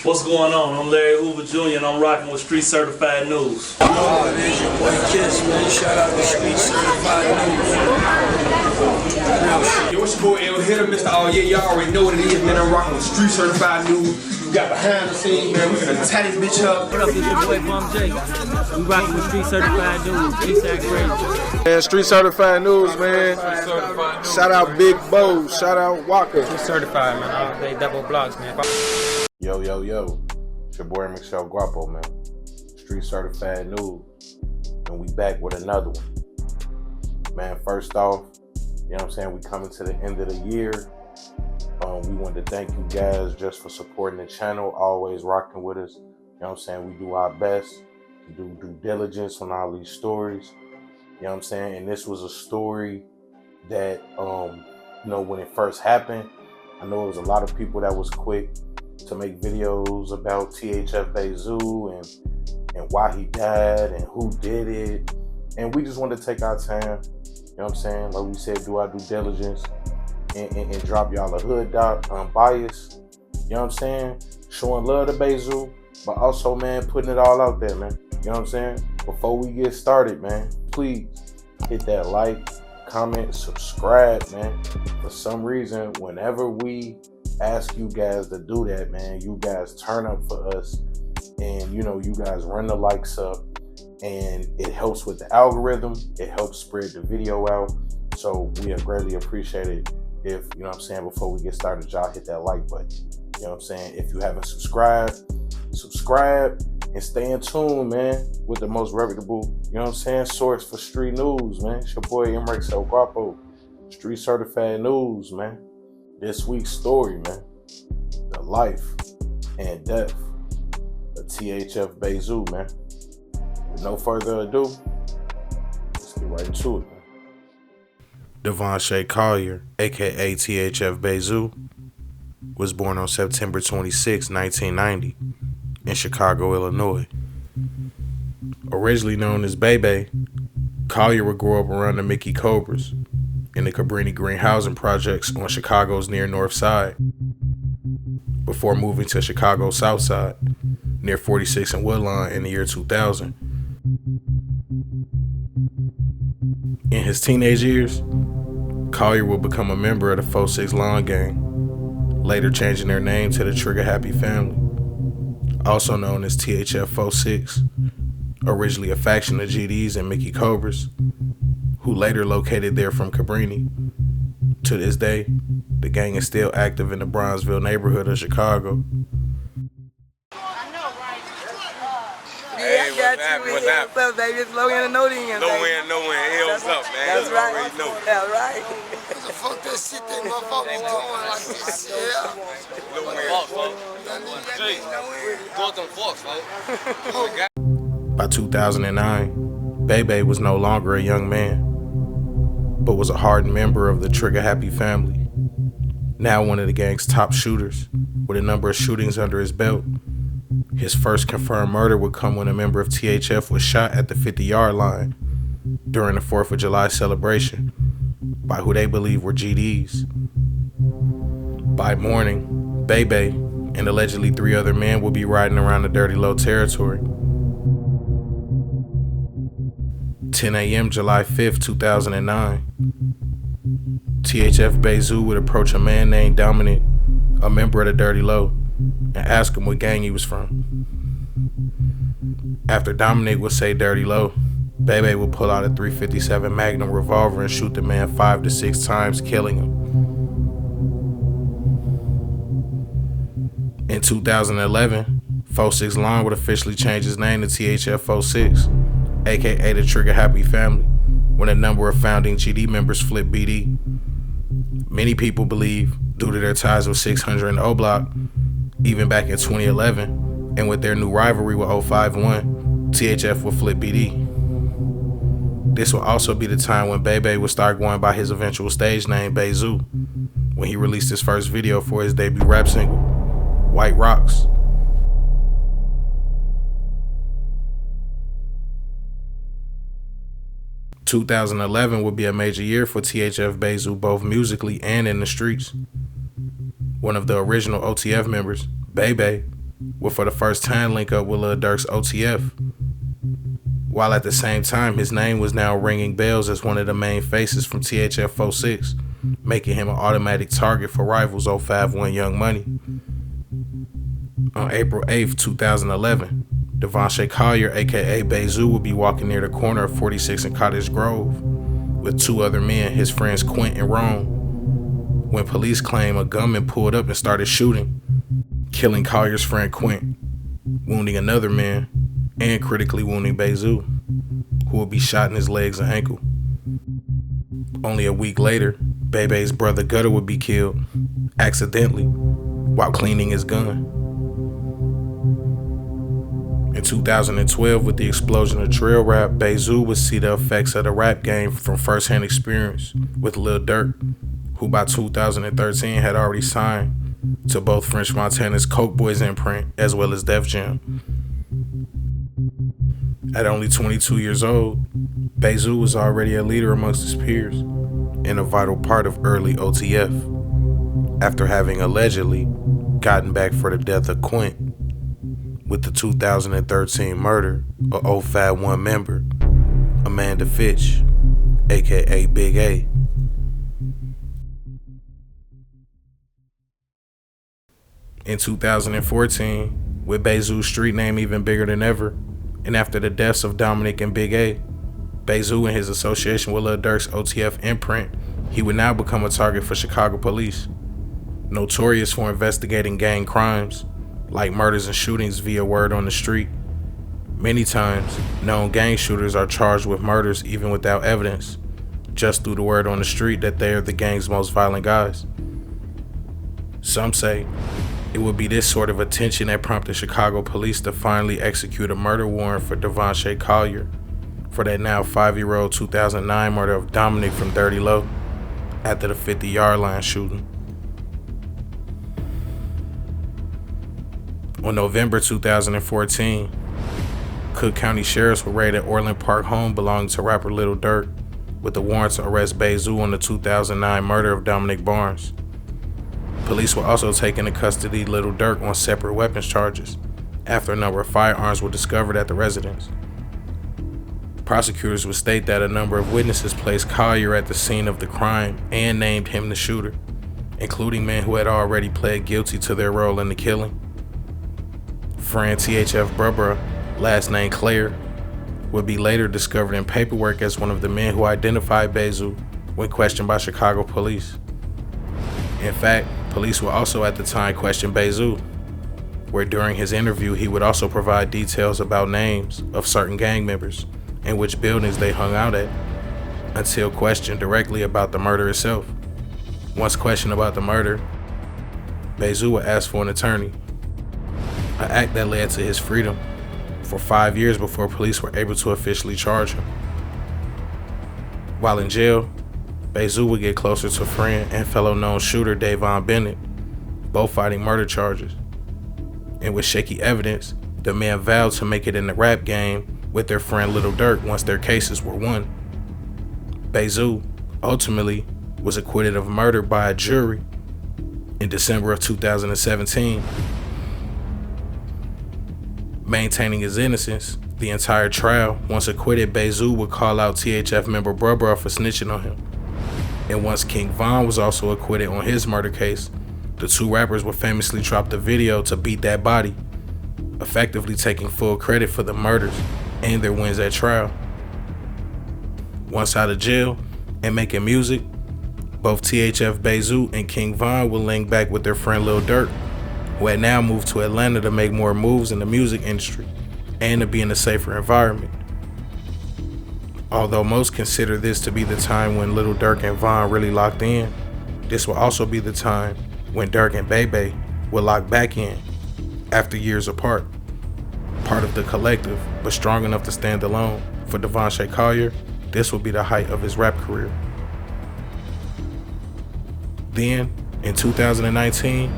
What's going on? I'm Larry Hoover Jr. and I'm rocking with Street Certified News. Oh, it is your boy Kiss, man. Shout out to Street Certified News. Yo, it's your boy L Hitter, Mr. Oh yeah, y'all already know what it is, man. I'm rocking with Street Certified News. We got behind the scenes, man. We finna tie this bitch up. What up, it's your boy Bum J. We rocking with Street Certified News, THF Bayzoo. Man, Street Certified News, man. Shout out Big Woes, shout out Walker. Street Certified, man. All day double blocks, man. Yo, yo, yo. It's your boy Michelle Guapo, man. Street Certified News. And we back with another one. Man, first off, you know what I'm saying, we coming to the end of the year. We wanted to thank you guys just for supporting the channel, always rocking with us. You know what I'm saying? We do our best to do due diligence on all these stories. You know what I'm saying? And this was a story that, you know, when it first happened, I know it was a lot of people that was quick to make videos about THF Bayzoo and why he died and who did it. And we just wanted to take our time, you know what I'm saying? Like we said, do our due diligence and drop y'all a hood doc, unbiased, you know what I'm saying? Showing love to Bayzoo, but also, man, putting it all out there, man. You know what I'm saying? Before we get started, man, please hit that like, comment, subscribe, man. For some reason, whenever we ask you guys to do that, man, you guys turn up for us, and you know, you guys run the likes up, and it helps with the algorithm. It helps spread the video out. So we are greatly appreciated if, you know what I'm saying, before we get started, y'all hit that like button. You know what I'm saying? If you haven't subscribed, subscribe and stay in tune, man, with the most reputable, you know what I'm saying, source for street news, man. It's your boy Michelle Guapo, Street Certified News, man. This week's story, man, the life and death of THF Bayzoo, man. With no further ado, let's get right into it, man. Devon Shea Collier, aka THF Bayzoo, was born on September 26, 1990, in Chicago, Illinois. Originally known as Bebe, Collier would grow up around the Mickey Cobras in the Cabrini Green housing projects on Chicago's near North Side, before moving to Chicago's South Side, near 46 and Woodlawn in the year 2000. In his teenage years, Collier would become a member of the 4-6 Lawn Gang, later changing their name to the Trigger Happy Family, also known as THF 4-6, originally a faction of GDs and Mickey Cobras, who later located there from Cabrini. To this day, the gang is still active in the Bronzeville neighborhood of Chicago. Hey, what's happening? What's up, baby? It's low end and no end. No win, no win. Hell's up, man. That's right. Already know. That's right. Fuck that shit that motherfucker be doing like this. Yeah. No win. By 2009, Bebe was no longer a young man, but was a hardened member of the Trigger Happy family, now one of the gang's top shooters, with a number of shootings under his belt. His first confirmed murder would come when a member of THF was shot at the 50-yard line during the 4th of July celebration by who they believe were GDs. By morning, Bebe and allegedly 3 other men would be riding around the Dirty Low territory. 10 a.m. July 5th, 2009, THF Bayzoo would approach a man named Dominic, a member of the Dirty Low, and ask him what gang he was from. After Dominic would say Dirty Low, Bebe would pull out a .357 Magnum revolver and shoot the man 5 to 6 times, killing him. In 2011, 4-6 Lawn would officially change his name to THF 4-6, aka the Trigger Happy Family, when a number of founding GD members flipped BD. Many people believe, due to their ties with 600 and O-Block, even back in 2011, and with their new rivalry with 051, THF would flip BD. This will also be the time when Bebe would start going by his eventual stage name, Bayzoo, when he released his first video for his debut rap single, White Rocks. ...2011 would be a major year for THF Bayzoo, both musically and in the streets. One of the original OTF members, Bebe, would for the first time link up with Lil Durk's OTF, while at the same time his name was now ringing bells as one of the main faces from THF 46, making him an automatic target for rivals 051 Young Money. On April 8th, 2011, Devontae Collier, aka Bayzoo, would be walking near the corner of 46 and Cottage Grove with two other men, his friends Quint and Rome, when police claim a gunman pulled up and started shooting, killing Collier's friend Quint, wounding another man, and critically wounding Bayzoo, who would be shot in his legs and ankle. Only a week later, Bebe's brother Gutter would be killed, accidentally, while cleaning his gun. In 2012, with the explosion of drill rap, Bayzoo would see the effects of the rap game from first-hand experience with Lil Durk, who by 2013 had already signed to both French Montana's Coke Boys imprint as well as Def Jam. At only 22 years old, Bayzoo was already a leader amongst his peers and a vital part of early OTF, after having allegedly gotten back for the death of Quint with the 2013 murder of 051 member Amanda Fitch, aka Big A. In 2014, with Bayzoo's street name even bigger than ever, and after the deaths of Dominic and Big A, Bayzoo and his association with Lil Durk's OTF imprint, he would now become a target for Chicago police, notorious for investigating gang crimes, like murders and shootings via word on the street. Many times, known gang shooters are charged with murders even without evidence, just through the word on the street that they are the gang's most violent guys. Some say it would be this sort of attention that prompted Chicago police to finally execute a murder warrant for Devontae Collier for that now 5-year-old 2009 murder of Dominic from Dirty Low after the 50-yard line shooting. On November 2014, Cook County sheriffs would raid an Orland Park home belonging to rapper Lil Durk with a warrant to arrest Bayzoo on the 2009 murder of Dominic Barnes. Police were also taking into custody Lil Durk on separate weapons charges after a number of firearms were discovered at the residence. Prosecutors would state that a number of witnesses placed Collier at the scene of the crime and named him the shooter, including men who had already pled guilty to their role in the killing. Friend THF Bayzoo, last name Claire, would be later discovered in paperwork as one of the men who identified Bayzoo when questioned by Chicago police. In fact, police would also at the time question Bayzoo, where during his interview he would also provide details about names of certain gang members and which buildings they hung out at, until questioned directly about the murder itself. Once questioned about the murder, Bayzoo would ask for an attorney, an act that led to his freedom for 5 years before police were able to officially charge him. While in jail, Bayzoo would get closer to friend and fellow known shooter Davon Bennett, both fighting murder charges. And with shaky evidence, the men vowed to make it in the rap game with their friend Lil Durk once their cases were won. Bayzoo ultimately was acquitted of murder by a jury in December of 2017. Maintaining his innocence the entire trial, once acquitted, Bayzoo would call out THF member Bruh for snitching on him. And once King Von was also acquitted on his murder case, the two rappers would famously drop the video to Beat That Body, effectively taking full credit for the murders and their wins at trial. Once out of jail and making music, both THF Bayzoo and King Von would link back with their friend Lil Durk, who had now moved to Atlanta to make more moves in the music industry and to be in a safer environment. Although most consider this to be the time when Lil Durk and Von really locked in, this will also be the time when Durk and Bebe will lock back in after years apart. Part of the collective, but strong enough to stand alone. For Devontae Collier, this will be the height of his rap career. Then, in 2019,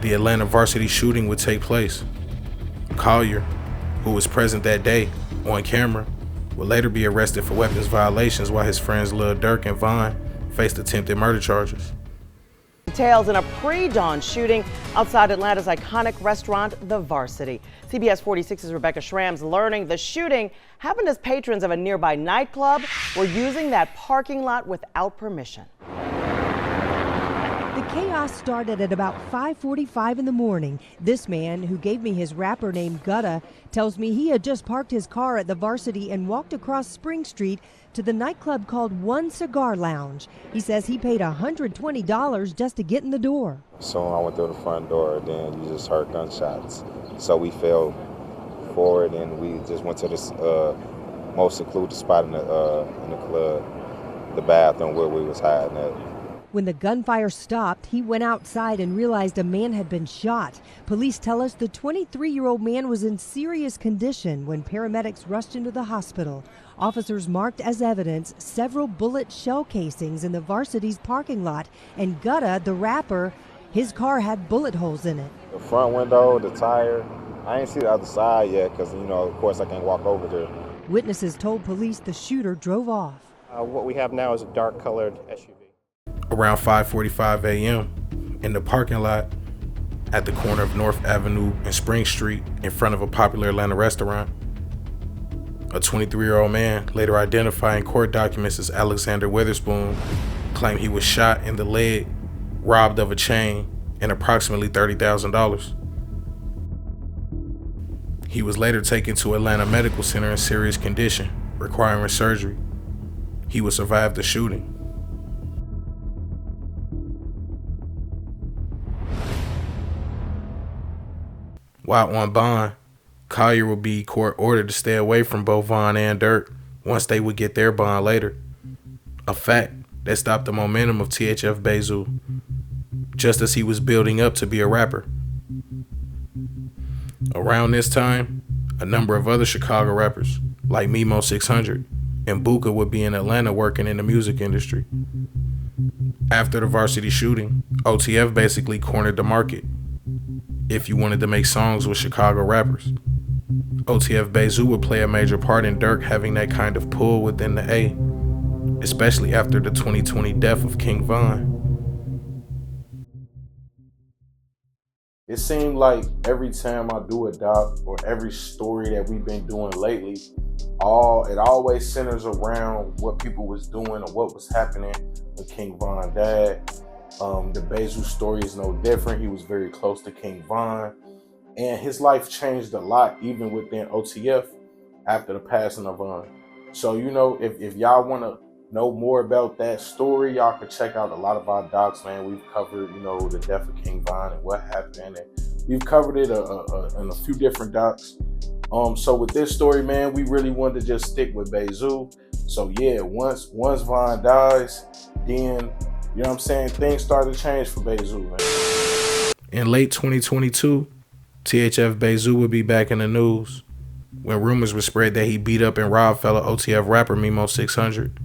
the Atlanta varsity shooting would take place. Collier, who was present that day on camera, would later be arrested for weapons violations while his friends Lil Durk and Von faced attempted murder charges. details in a pre-dawn shooting outside Atlanta's iconic restaurant, The Varsity. CBS 46's Rebecca Schramm's learning the shooting happened as patrons of a nearby nightclub were using that parking lot without permission. The chaos started at about 5:45 in the morning. This man, who gave me his rapper name Gutta, tells me he had just parked his car at the Varsity and walked across Spring Street to the nightclub called One Cigar Lounge. He says he paid $120 just to get in the door. So I went through the front door, then you just heard gunshots. So we fell forward and we just went to this most secluded spot in the club, the bathroom where we was hiding at. When the gunfire stopped, he went outside and realized a man had been shot. Police tell us the 23-year-old man was in serious condition when paramedics rushed into the hospital. Officers marked as evidence several bullet shell casings in the Varsity's parking lot, and Gutta, the rapper, his car had bullet holes in it. The front window, the tire, I ain't see the other side yet because, of course I can't walk over there. Witnesses told police the shooter drove off. What we have now is a dark-colored SUV. Around 5:45 a.m. in the parking lot at the corner of North Avenue and Spring Street in front of a popular Atlanta restaurant, a 23-year-old man, later identified in court documents as Alexander Witherspoon, claimed he was shot in the leg, robbed of a chain, and approximately $30,000. He was later taken to Atlanta Medical Center in serious condition, requiring surgery. He would survive the shooting. While on bond, Collier would be court ordered to stay away from both Vaughn and Dirk once they would get their bond later. A fact that stopped the momentum of THF Bayzoo, just as he was building up to be a rapper. Around this time, a number of other Chicago rappers, like Mimo 600 and Buka, would be in Atlanta working in the music industry. After the Varsity shooting, OTF basically cornered the market. If you wanted to make songs with Chicago rappers, OTF Bayzoo would play a major part in Dirk having that kind of pull within the A, especially after the 2020 death of King Von. It seemed like every time I do a doc or every story that we've been doing lately, it always centers around what people was doing or what was happening when King Von died. The Bayzoo story is no different. He was very close to King Von, and his life changed a lot, even within OTF, after the passing of Von. So, if y'all want to know more about that story, y'all can check out a lot of our docs, man. We've covered, the death of King Von and what happened, and we've covered it in a few different docs. So with this story, man, we really wanted to just stick with Bayzoo. So yeah, once Von dies, then things started to change for Bayzoo, man. In late 2022, THF Bayzoo would be back in the news when rumors were spread that he beat up and robbed fellow OTF rapper Mimo 600.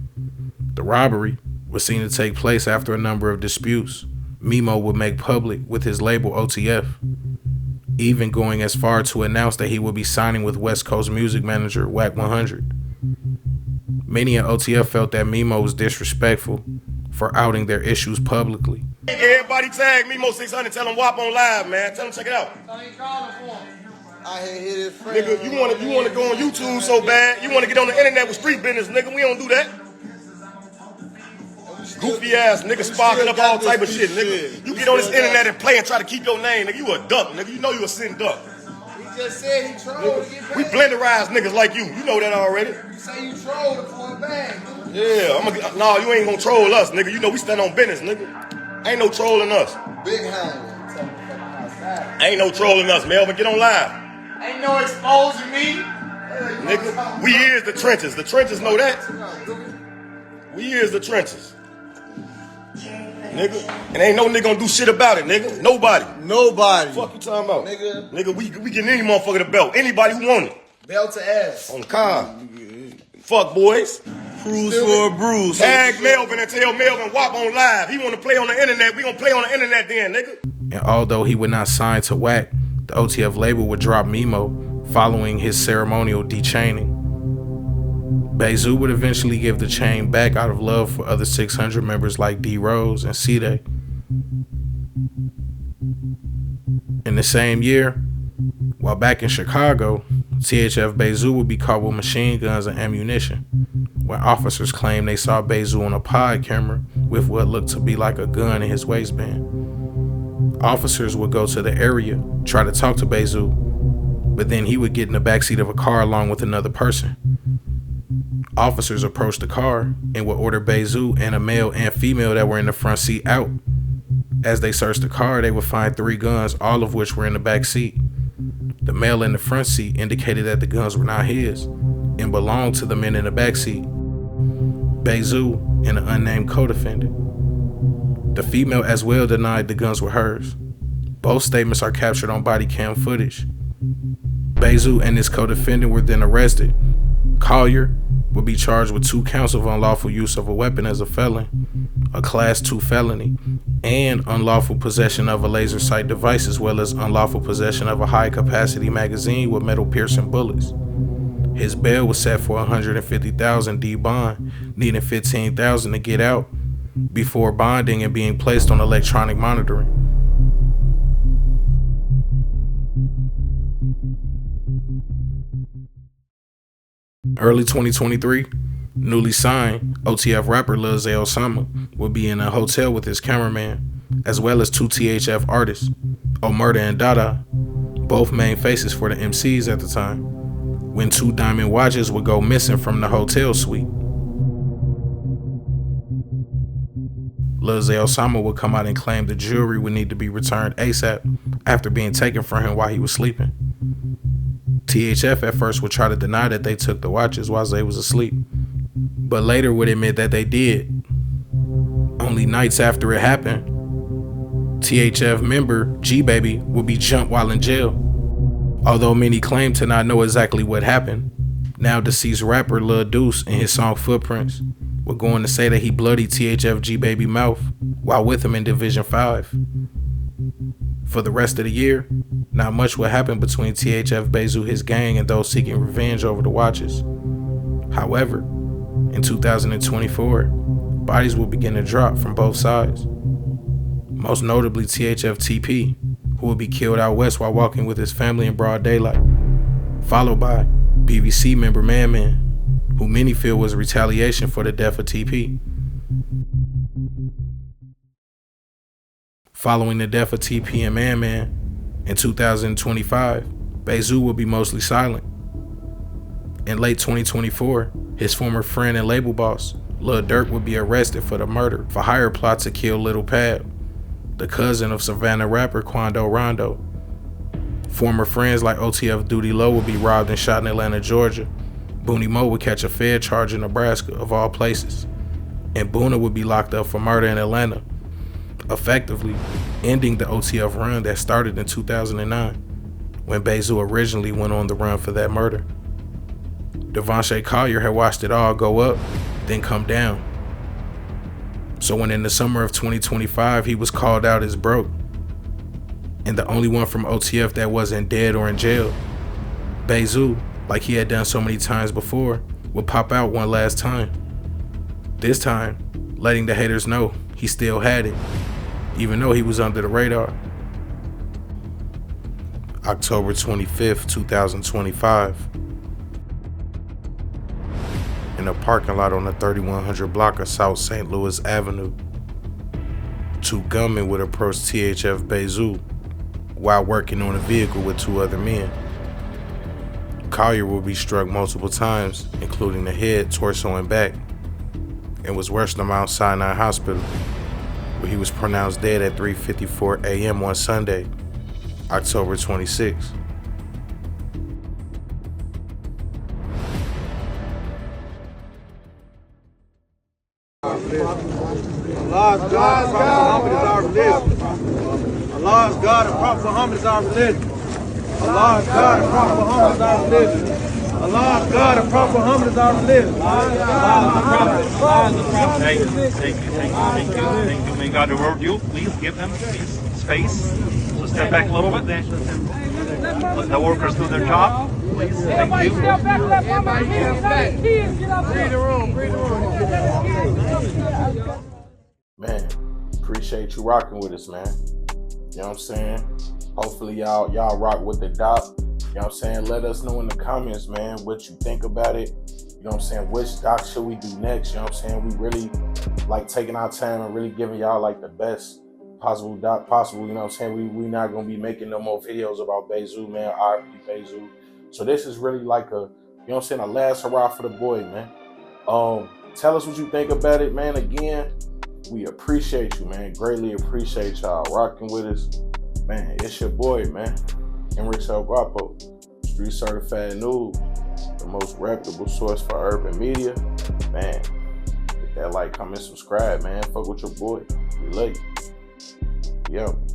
The robbery was seen to take place after a number of disputes Mimo would make public with his label OTF, even going as far to announce that he would be signing with West Coast music manager Wack 100. Many at OTF felt that Mimo was disrespectful for outing their issues publicly. Everybody tag Mimo 600, tell him WAP on live, man. Tell him check it out. I hear his friend. Nigga, you wanna go on YouTube so bad, you wanna get on the internet with street business, nigga. We don't do that. Goofy ass nigga sparking up all type of shit, nigga. You get on this internet and play and try to keep your name, nigga. You a duck, nigga. You know you a sin duck. He just said he trolled to get paid. We blenderize niggas like you. You know that already. You say you trolled for a bag. Yeah, nah, you ain't gonna troll us, nigga. You know we stand on business, nigga. Ain't no trolling us. Big hand. Ain't no trolling us, Melvin. Get on live. Ain't no exposing me. Nigga, we is the trenches. The trenches know that. We is the trenches. Nigga, and ain't no nigga gonna do shit about it, nigga. Nobody. Fuck you talking about? Nigga, we getting any motherfucker the belt. Anybody who want it. Belt to ass. On the car. Fuck boys. Cruise for a bruise. Tag Melvin and tell Melvin WAP on live. He wanna play on the internet. We gonna play on the internet then, nigga. And although he would not sign to Wack, the OTF label would drop Mimo following his ceremonial de-chaining. Bayzoo would eventually give the chain back out of love for other 600 members like D Rose and C-Day. In the same year, while back in Chicago, THF Bayzoo would be caught with machine guns and ammunition, when officers claimed they saw Bayzoo on a pod camera with what looked to be like a gun in his waistband. Officers would go to the area, try to talk to Bayzoo, but then he would get in the backseat of a car along with another person. Officers approached the car and would order Bayzoo and a male and female that were in the front seat out. As they searched the car, they would find 3 guns, all of which were in the back seat. The male in the front seat indicated that the guns were not his and belonged to the men in the back seat, Bayzoo and an unnamed co-defendant. The female as well denied the guns were hers. Both statements are captured on body cam footage. Bayzoo and his co-defendant were then arrested. Collier would be charged with 2 counts of unlawful use of a weapon as a felon, a Class 2 felony, and unlawful possession of a laser sight device, as well as unlawful possession of a high-capacity magazine with metal-piercing bullets. His bail was set for $150,000 D bond, needing $15,000 to get out before bonding and being placed on electronic monitoring. Early 2023, newly signed OTF rapper Lil Zay Osama would be in a hotel with his cameraman, as well as 2 THF artists, Omerta and Dada, both main faces for the MCs at the time, when 2 diamond watches would go missing from the hotel suite. Lil Zay Osama would come out and claim the jewelry would need to be returned ASAP after being taken from him while he was sleeping. THF at first would try to deny that they took the watches while Zay was asleep, but later would admit that they did. Only nights after it happened, THF member G-Baby would be jumped while in jail. Although many claim to not know exactly what happened, now deceased rapper Lil Deuce in his song Footprints would go on to say that he bloodied THF G-Baby mouth while with him in Division 5. For the rest of the year, not much would happen between THF Bayzoo, his gang, and those seeking revenge over the watches. However, in 2024, bodies will begin to drop from both sides. Most notably THF TP, who will be killed out west while walking with his family in broad daylight, followed by BVC member Man Man, who many feel was retaliation for the death of TP. Following the death of TP and Man Man, in 2025, Bayzoo will be mostly silent. In late 2024, his former friend and label boss, Lil Durk, would be arrested for the murder for hire plot to kill Little Pab, the cousin of Savannah rapper Quando Rondo. Former friends like OTF Duty Low would be robbed and shot in Atlanta, Georgia. Booney Mo would catch a Fed charge in Nebraska, of all places, and Boona would be locked up for murder in Atlanta, effectively ending the OTF run that started in 2009, when Bayzoo originally went on the run for that murder. Devontae Collier had watched it all go up, then come down. So when in the summer of 2025 he was called out as broke, and the only one from OTF that wasn't dead or in jail, Bayzoo, like he had done so many times before, would pop out one last time. This time, letting the haters know he still had it, even though he was under the radar. October 25th, 2025. In a parking lot on the 3100 block of South St. Louis Avenue, 2 gunmen would approach THF Bayzoo while working on a vehicle with 2 other men. Collier would be struck multiple times, including the head, torso, and back, and was rushed to Mount Sinai Hospital, where he was pronounced dead at 3:54 a.m. on Sunday, October 26. Allah's God, Prophet Muhammad is our religion. Allah's God and Prophet Muhammad is our religion. Allah's God and Prophet Muhammad is our religion. Allah's God and Prophet Muhammad is our religion. Thank you. May God reward you. Please give them space. So step back a little bit. Let the workers do their job. Please. Thank you. Man, appreciate you rocking with us, man. You know what I'm saying? Hopefully y'all rock with the doc. You know what I'm saying? Let us know in the comments, man, what you think about it. You know what I'm saying? Which doc should we do next? You know what I'm saying? We really like taking our time and really giving y'all like the best possible doc possible. You know what I'm saying? We not gonna be making no more videos about Bayzoo, man. RP Bayzoo. So this is really like a, you know what I'm saying, a last hurrah for the boy, man. Tell us what you think about it, man. Again, we appreciate you, man. Greatly appreciate y'all rocking with us. Man, it's your boy, man. Enrique El Guapo, Street Certified Noob, the most reputable source for urban media. Man, hit that like, comment, subscribe, man. Fuck with your boy. We love you. Yo.